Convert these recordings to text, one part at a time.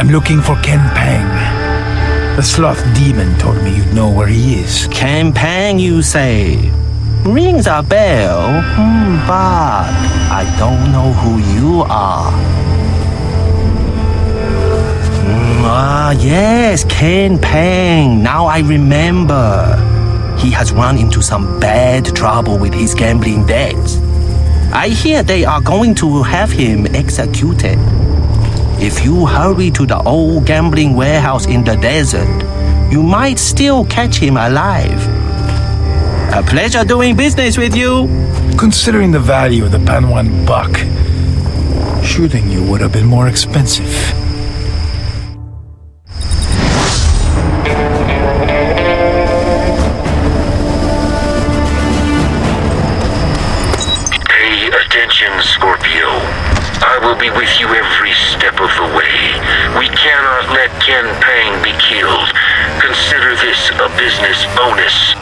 I'm looking for Ken Pang. The sloth demon told me you'd know where he is. Ken Pang, you say? Rings a bell, but I don't know who you are. Yes, Ken Pang. Now I remember. He has run into some bad trouble with his gambling debts. I hear they are going to have him executed. If you hurry to the old gambling warehouse in the desert, you might still catch him alive. A pleasure doing business with you. Considering the value of the Panwan buck, shooting you would have been more expensive. Pay attention, Scorpio. I will be with you every step of the way. We cannot let Ken Pang be killed. Consider this a business bonus.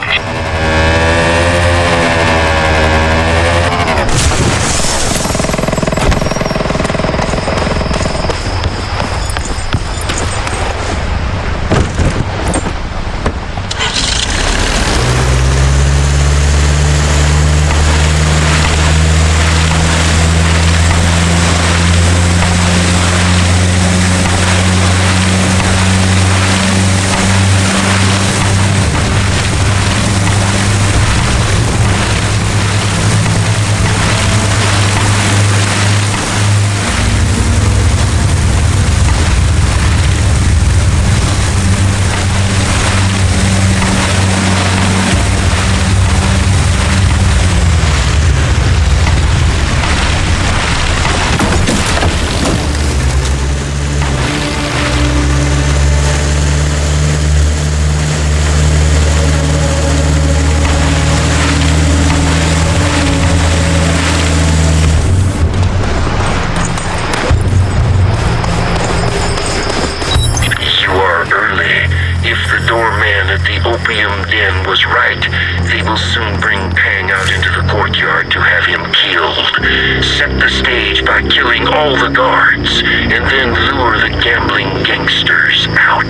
Opium Den was right. They will soon bring Pang out into the courtyard to have him killed. Set the stage by killing all the guards, and then lure the gambling gangsters out.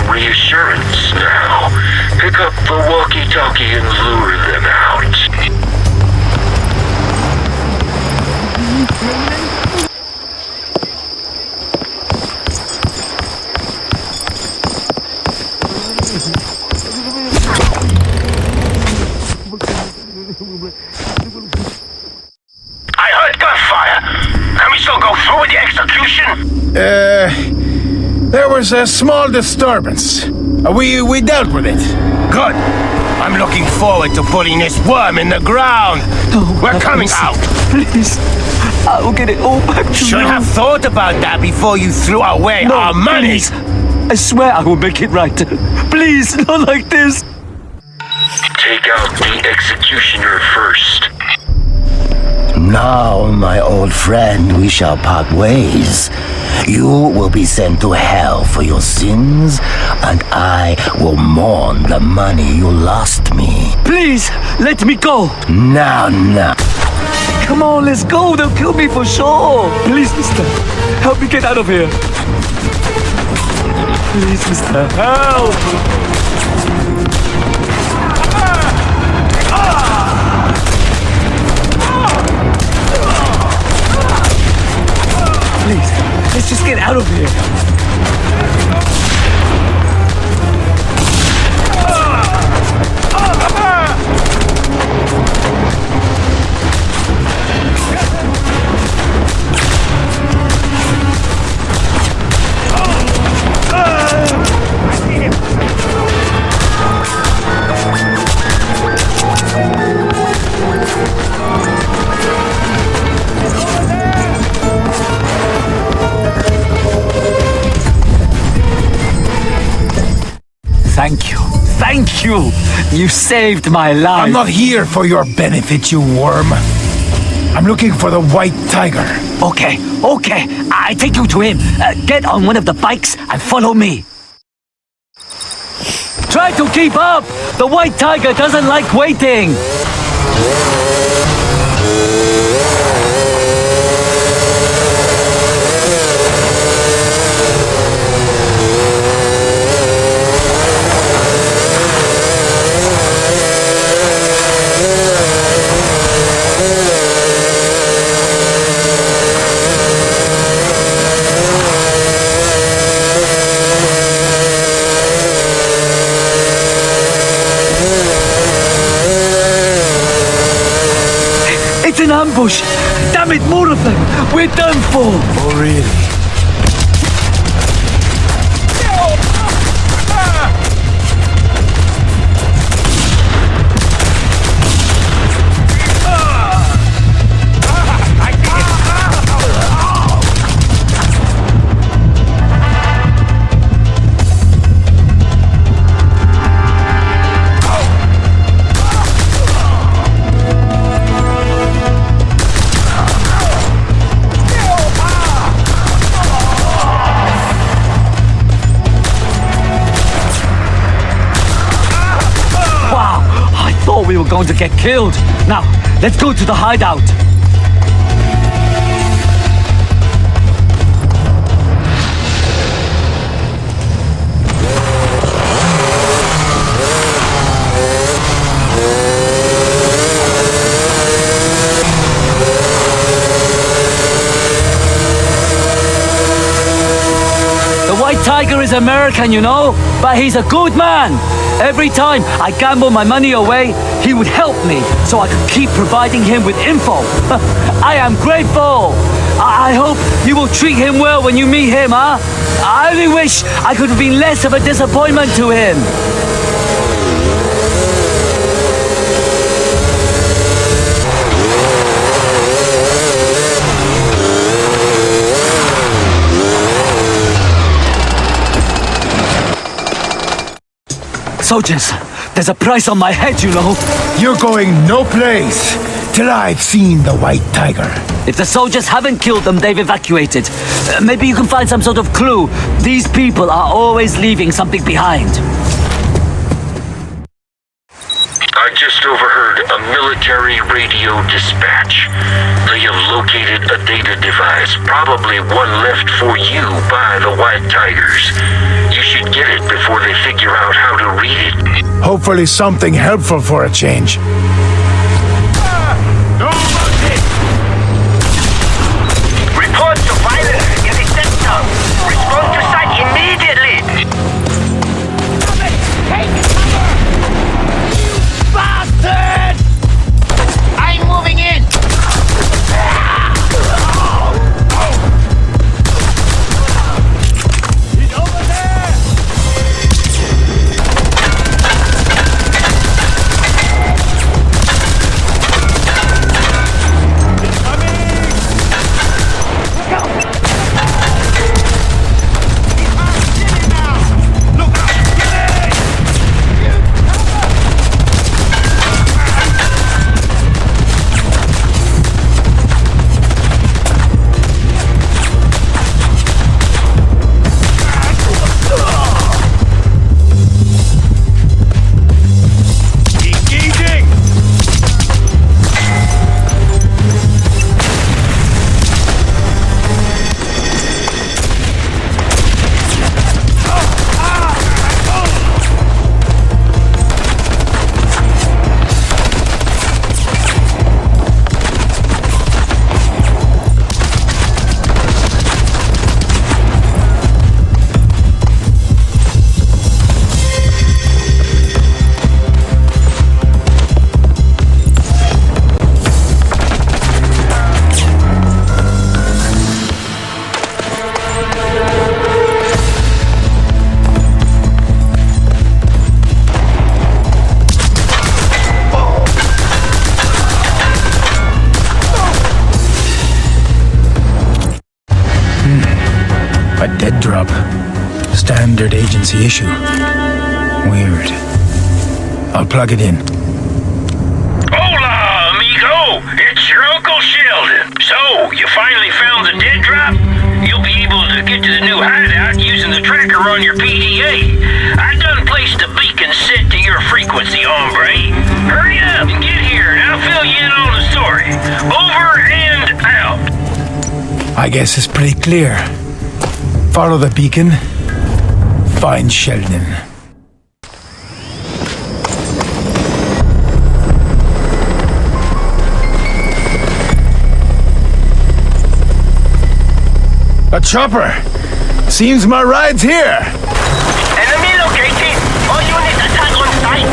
Reassurance now. Pick up the walkie-talkie and lure them out. I heard gunfire. Can we still go through with the execution? There was a small disturbance. We dealt with it. Good. I'm looking forward to putting this worm in the ground. No, We're coming out. Please. I will get it all back to you. Should have thought about that before you threw away our money. Please. I swear I will make it right. Please, not like this. Take out the executioner first. Now, my old friend, we shall part ways. You will be sent to hell for your sins, and I will mourn the money you lost me. Please, let me go. Now. Come on, let's go. They'll kill me for sure. Please, mister, help me get out of here. Please, mister, help. Please, let's just get out of here. Thank you. You saved my life. I'm not here for your benefit, you worm. I'm looking for the White Tiger. Okay. I take you to him. Get on one of the bikes and follow me. Try to keep up. The White Tiger doesn't like waiting. It's an ambush! Damn it, more of them! We're done for! Oh, really? We were going to get killed. Now, let's go to the hideout. The White Tiger is American, you know, but he's a good man. Every time I gamble my money away, he would help me so I could keep providing him with info. I am grateful. I hope you will treat him well when you meet him, huh? I only wish I could have been less of a disappointment to him. Soldiers, there's a price on my head, you know. You're going no place till I've seen the White Tiger. If the soldiers haven't killed them, they've evacuated. Maybe you can find some sort of clue. These people are always leaving something behind. I just overheard a military radio dispatch. They have located a data device, probably one left for you by the White Tigers. You should get it before they figure out how to read it. Hopefully something helpful for a change. Report to violence in the sector. Respond to site immediately. Take cover! You bastard! I'm moving in. He's over there. dead drop. Standard agency issue. Weird. I'll plug it in. Hola, amigo! It's your Uncle Sheldon. So, you finally found the dead drop? You'll be able to get to the new hideout using the tracker on your PDA. I done placed a beacon set to your frequency, hombre. Hurry up and get here, and I'll fill you in on the story. Over and out. I guess it's pretty clear. Follow the beacon. Find Sheldon. A chopper! Seems my ride's here! Enemy located. All units attack on sight.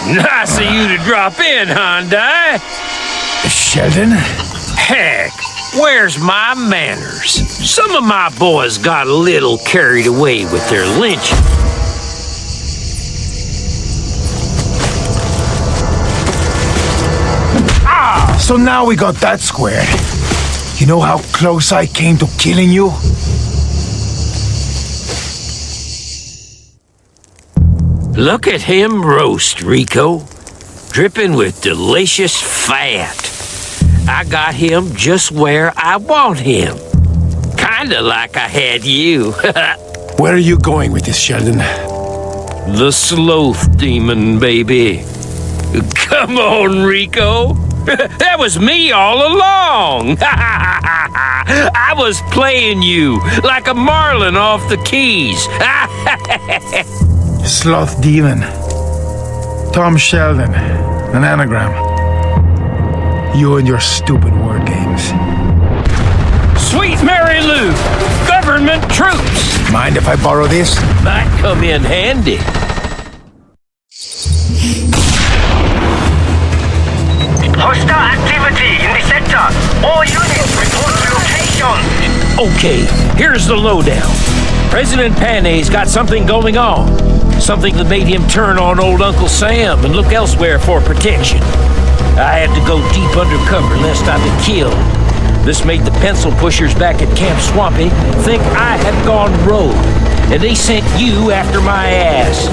Nice of you to drop in, Hyundai. Sheldon? Heck, where's my manners? Some of my boys got a little carried away with their lynching. So now we got that squared. You know how close I came to killing you? Look at him roast, Rico. Dripping with delicious fat. I got him just where I want him. Kinda like I had you. Where are you going with this, Sheldon? The sloth demon, baby. Come on, Rico. That was me all along. I was playing you like a marlin off the keys. Sloth Demon. Tom Sheldon. An anagram. You and your stupid word games. Sweet Mary Lou, government troops. Mind if I borrow this? Might come in handy. Hostile activity in the sector. All units report to location. Okay, here's the lowdown. President Panay's got something going on. Something that made him turn on old Uncle Sam and look elsewhere for protection. I had to go deep undercover lest I be killed. This made the pencil pushers back at Camp Swampy think I had gone rogue, and they sent you after my ass.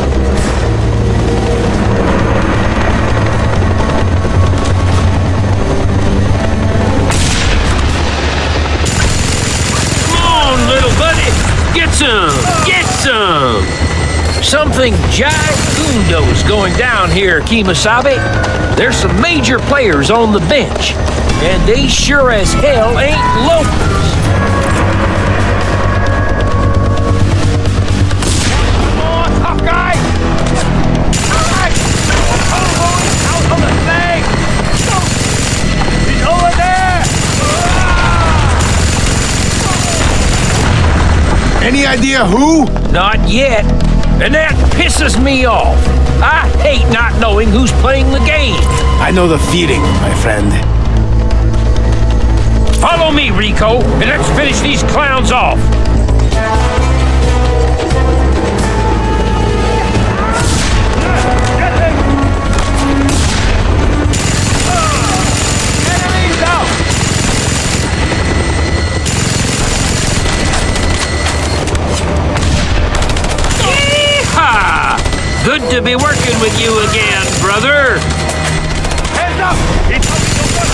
Come on, little buddy, get some, get some. Something giganto's going down here, Kemosabe. There's some major players on the bench, and they sure as hell ain't locals. Come on, Hawkeye! Hawkeye! Out on the thing! He's over there! Any idea who? Not yet. And that pisses me off. I hate not knowing who's playing the game. I know the feeling, my friend. Follow me, Rico, and let's finish these clowns off. Enemies out! Yeehaw! Good to be working with you again, brother. Hands up! He's coming to work.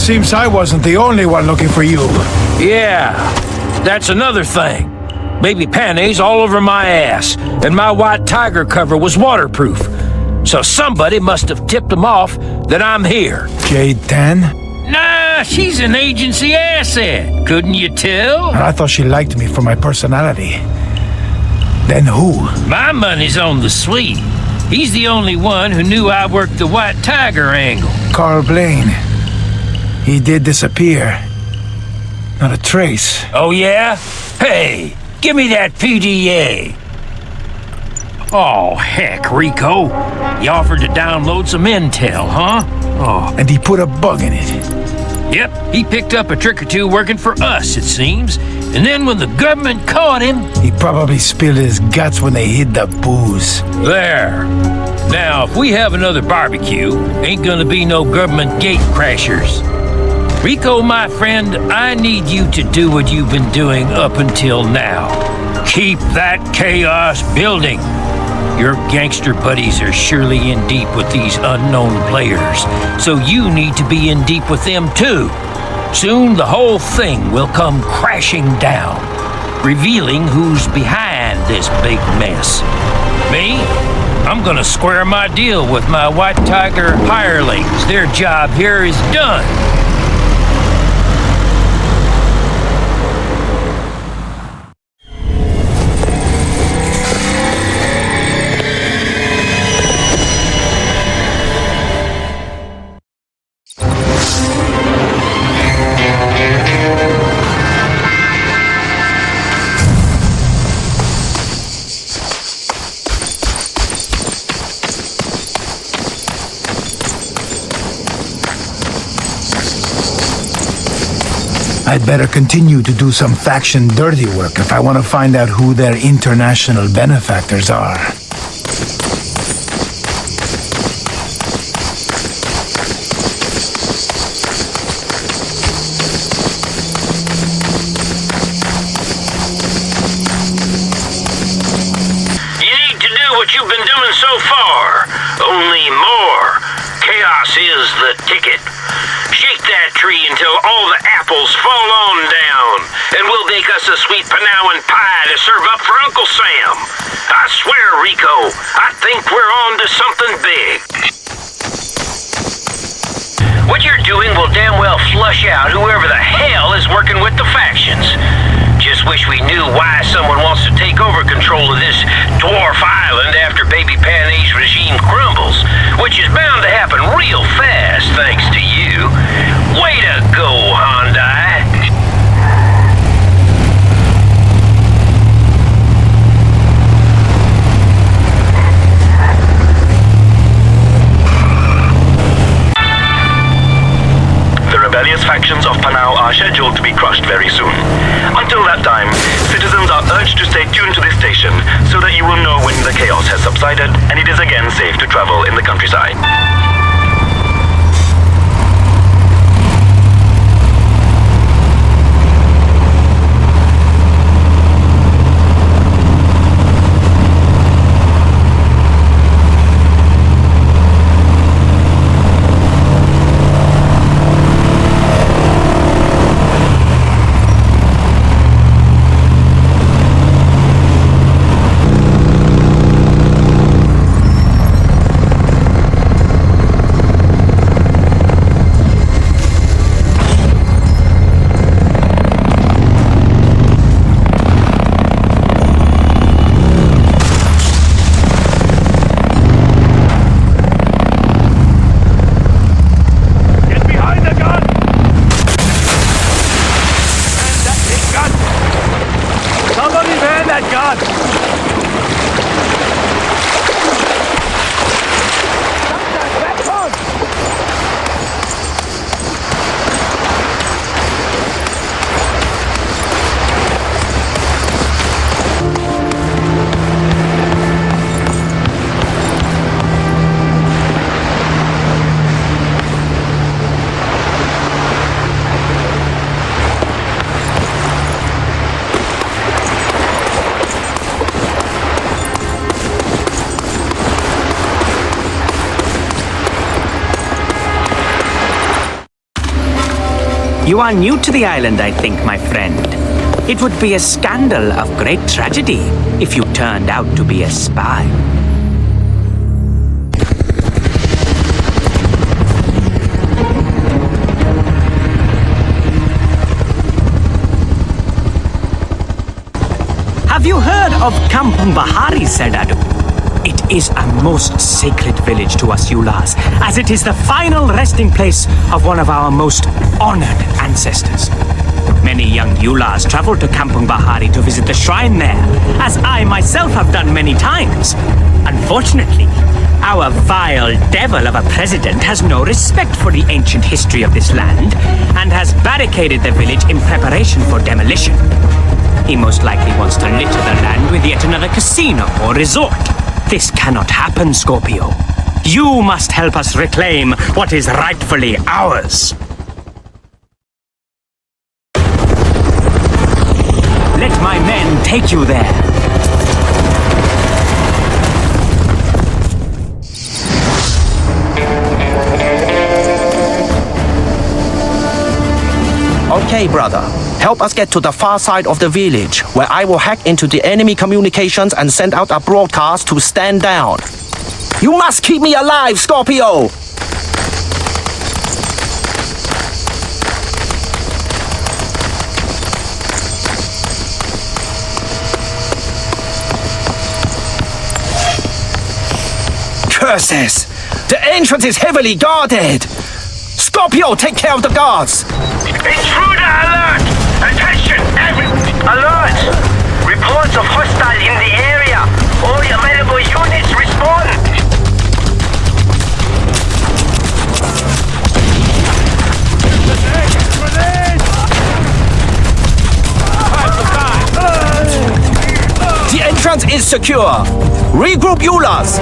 Seems I wasn't the only one looking for you. Yeah, that's another thing. Baby Panay's all over my ass, and my white tiger cover was waterproof. So somebody must have tipped them off that I'm here. Jade Tan? Nah, she's an agency asset. Couldn't you tell? I thought she liked me for my personality. Then who? My money's on the suite. He's the only one who knew I worked the White Tiger angle. Carl Blaine. He did disappear. Not a trace. Oh, yeah? Hey, give me that PDA. Oh, heck, Rico. You offered to download some intel, huh? Oh. And he put a bug in it. Yep, he picked up a trick or two working for us, it seems. And then when the government caught him... He probably spilled his guts when they hid the booze. There. Now, if we have another barbecue, ain't gonna be no government gate crashers. Rico, my friend, I need you to do what you've been doing up until now. Keep that chaos building. Your gangster buddies are surely in deep with these unknown players, so you need to be in deep with them too. Soon the whole thing will come crashing down, revealing who's behind this big mess. Me? I'm gonna square my deal with my White Tiger hirelings. Their job here is done. I'd better continue to do some faction dirty work if I want to find out who their international benefactors are. You need to do what you've been doing so far, only more. Chaos is the ticket. Shake that tree until all the apples fall on down, and we'll bake us a sweet Panawan pie to serve up for Uncle Sam. I swear, Rico, I think we're on to something big. What you're doing will damn well flush out whoever the hell is working with the factions. Just wish we knew why someone wants to take over control of this dwarf island after Baby Pan-A's regime crumbles, which is bound to happen real fast thanks to you. Way to go, Hyundai. The rebellious factions of Panau are scheduled to be crushed very soon. Until that time, citizens are urged to stay tuned to this station so that you will know when the chaos has subsided and it is again safe to travel in the countryside. You are new to the island, I think, my friend. It would be a scandal of great tragedy if you turned out to be a spy. Have you heard of Kampung Bahari, Sedadu? It is a most sacred village to us Yulas, as it is the final resting place of one of our most honored ancestors. Many young Yulas travel to Kampung Bahari to visit the shrine there, as I myself have done many times. Unfortunately, our vile devil of a president has no respect for the ancient history of this land and has barricaded the village in preparation for demolition. He most likely wants to litter the land with yet another casino or resort. This cannot happen, Scorpio. You must help us reclaim what is rightfully ours. Let my men take you there. Okay, brother. Help us get to the far side of the village, where I will hack into the enemy communications and send out a broadcast to stand down. You must keep me alive, Scorpio! Curses! The entrance is heavily guarded! Scorpio, take care of the guards! Intruder alert! Attention, alert! Reports of hostile in the area. All available units respond. The entrance is secure. Regroup, Yulas.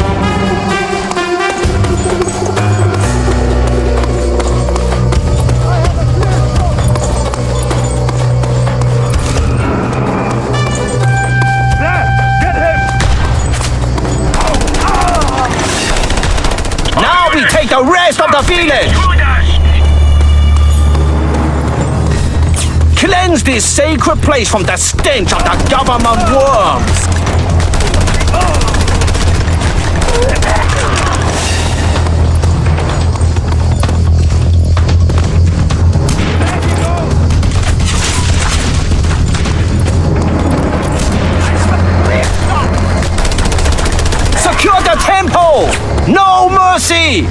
Now we take the rest of the village. Cleanse this sacred place from the stench of the government worms. Secure the temple! No mercy!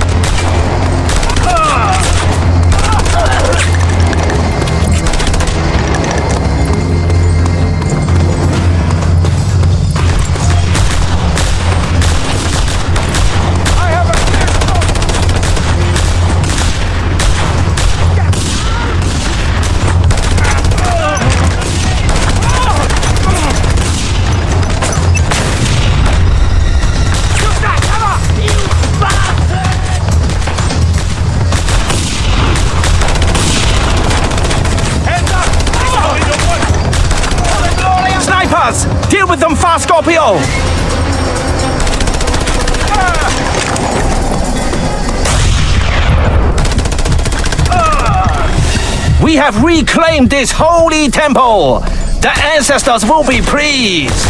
Deal with them fast, Scorpio! We have reclaimed this holy temple! The ancestors will be pleased!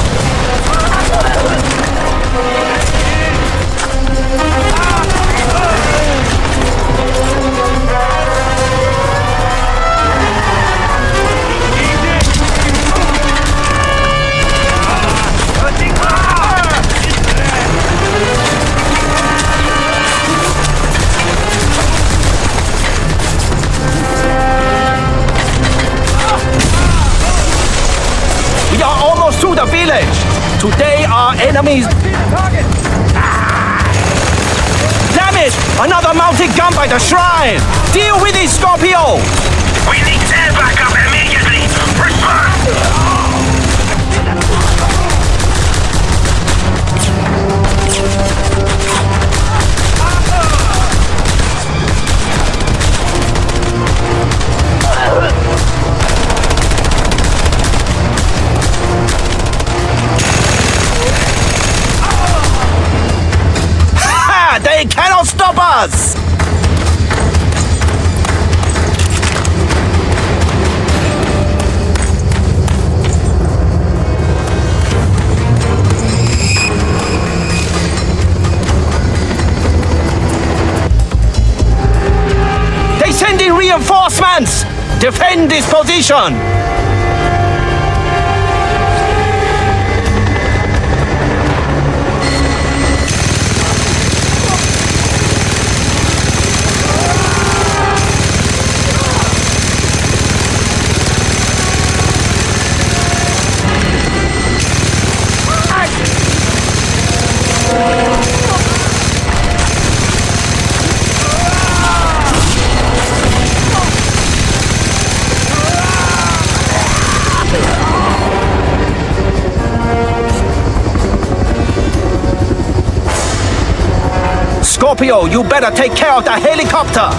To the village! Today our enemies... Damn it! Another mounted gun by the shrine! Deal with it, Scorpio! We need air backup immediately! Respond! They cannot stop us! They send in reinforcements! Defend this position! Scorpio, you better take care of the helicopter!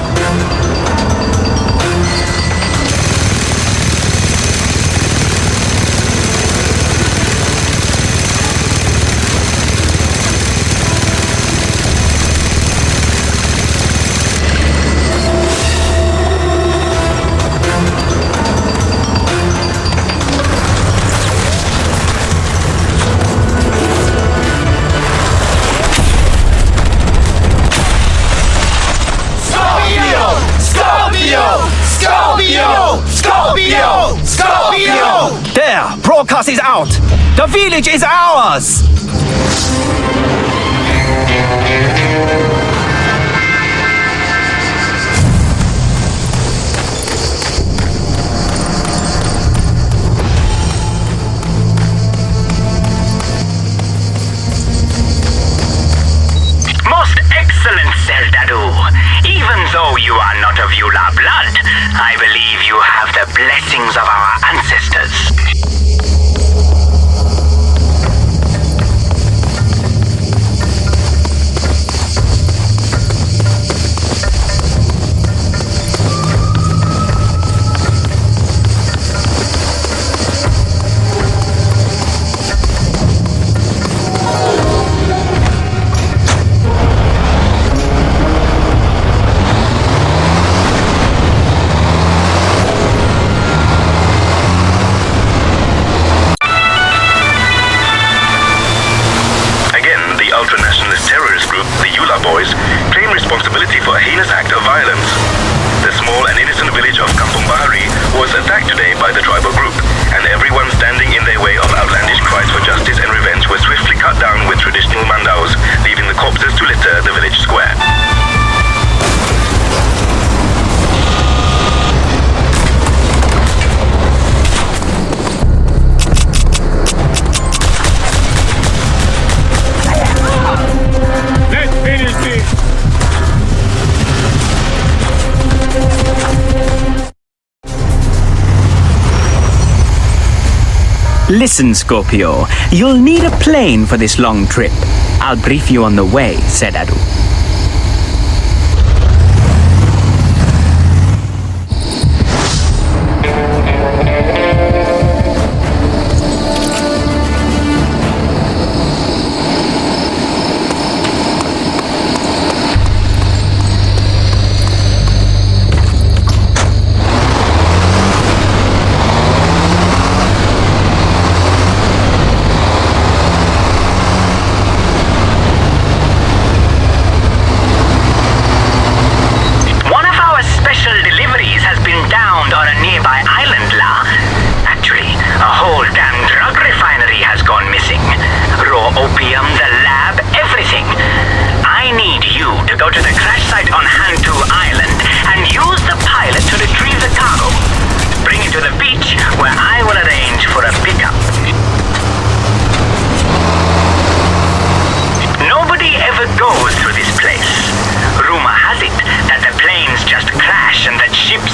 There! Broadcast is out! The village is ours! Most excellent, Zeldadu. Even though you are not of Yula blood, I believe you have the blessings of our ancestors. ultranationalist terrorist group, the Yula Boys, claim responsibility for a heinous act of violence. The small and innocent village of Kampung Bahari was attacked today by the tribal group, and everyone standing in their way of outlandish cries for justice and revenge was swiftly cut down with traditional mandaus, leaving the corpses to litter the village square. Listen, Scorpio, you'll need a plane for this long trip. I'll brief you on the way, said Adu.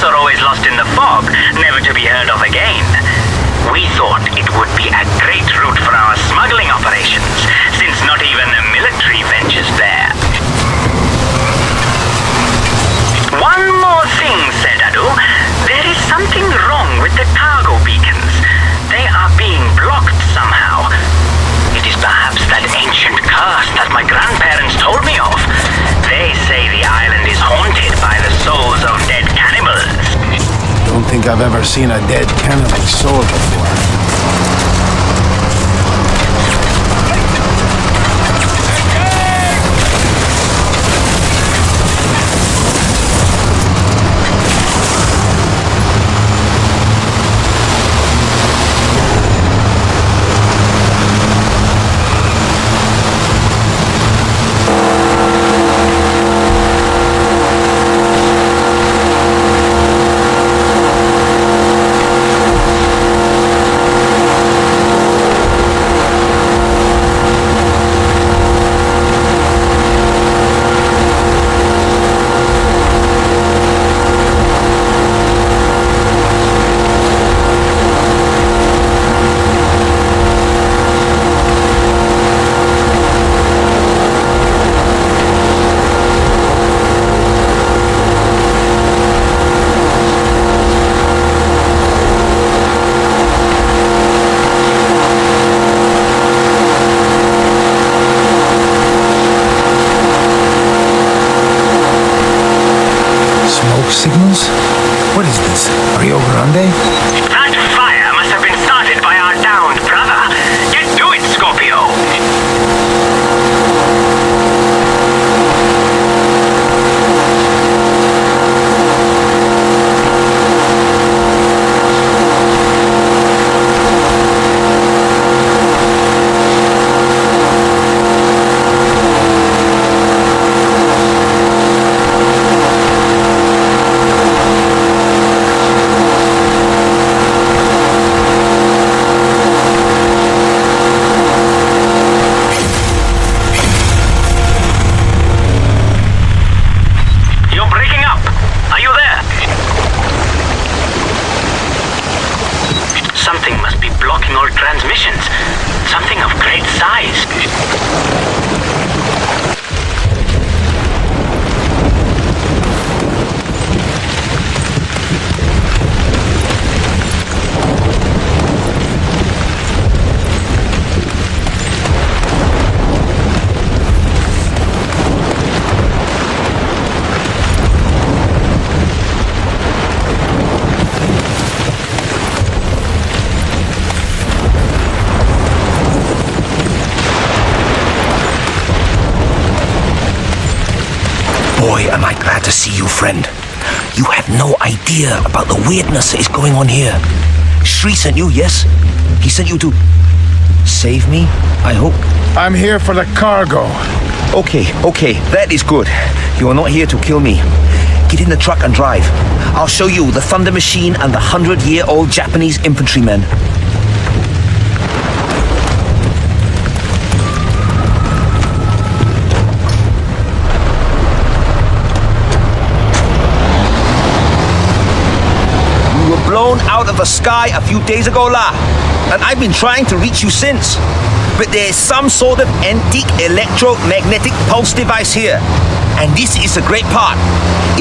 Are always lost in the fog, never to be heard of again. We thought it would be a great route for our smuggling operations, since not even the military ventures there. One more thing, said Adu. There is something wrong with the cargo beacons. They are being blocked somehow. It is perhaps that ancient curse that my grandparents told me of. They say the island is haunted by the souls of dead cannibals. Don't think I've ever seen a dead cannibal soul before. Signals? What is this? Rio Grande? That fire must have been started by our downed brother. Get to it, Scorpio! Transmissions. Something of great size. Boy, am I glad to see you, friend. You have no idea about the weirdness that is going on here. Shri sent you, yes? He sent you to save me, I hope? I'm here for the cargo. Okay, that is good. You are not here to kill me. Get in the truck and drive. I'll show you the Thunder Machine and the 100-year-old Japanese infantrymen. Blown out of the sky a few days ago, La. And I've been trying to reach you since. But there's some sort of antique electromagnetic pulse device here. And this is the great part.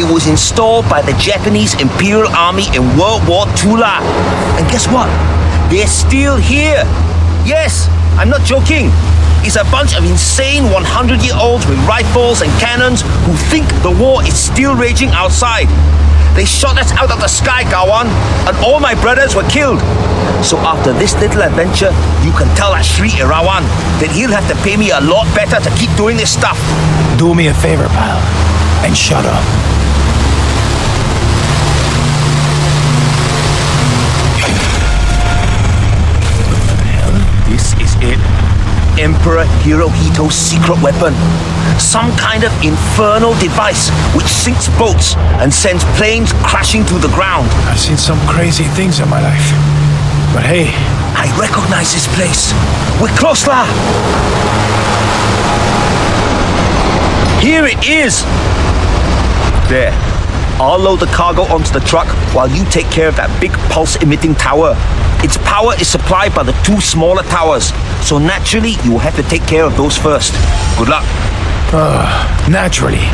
It was installed by the Japanese Imperial Army in World War II, La. And guess what? They're still here. Yes, I'm not joking. It's a bunch of insane 100-year-olds with rifles and cannons who think the war is still raging outside. They shot us out of the sky, Gawan, and all my brothers were killed. So after this little adventure, you can tell that Sri Irawan that he'll have to pay me a lot better to keep doing this stuff. Do me a favor, pal, and shut up. This is it. Emperor Hirohito's secret weapon. Some kind of infernal device which sinks boats and sends planes crashing to the ground. I've seen some crazy things in my life. But hey, I recognize this place. We're close, La. Here it is. There. I'll load the cargo onto the truck while you take care of that big pulse-emitting tower. Its power is supplied by the two smaller towers, so naturally you will have to take care of those first. Good luck. Naturally.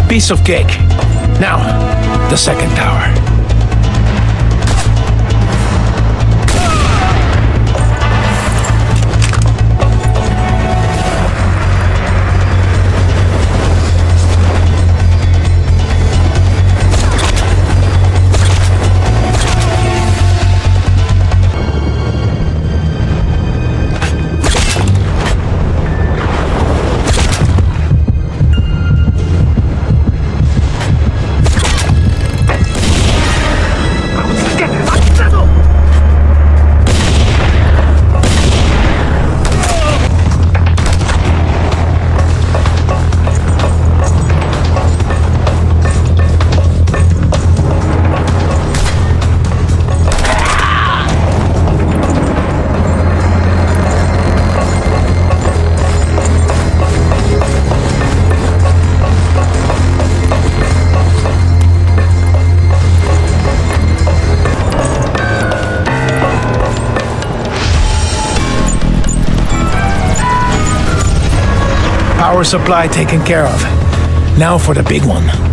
Piece of cake. Now, the second tower. Power supply taken care of. Now for the big one.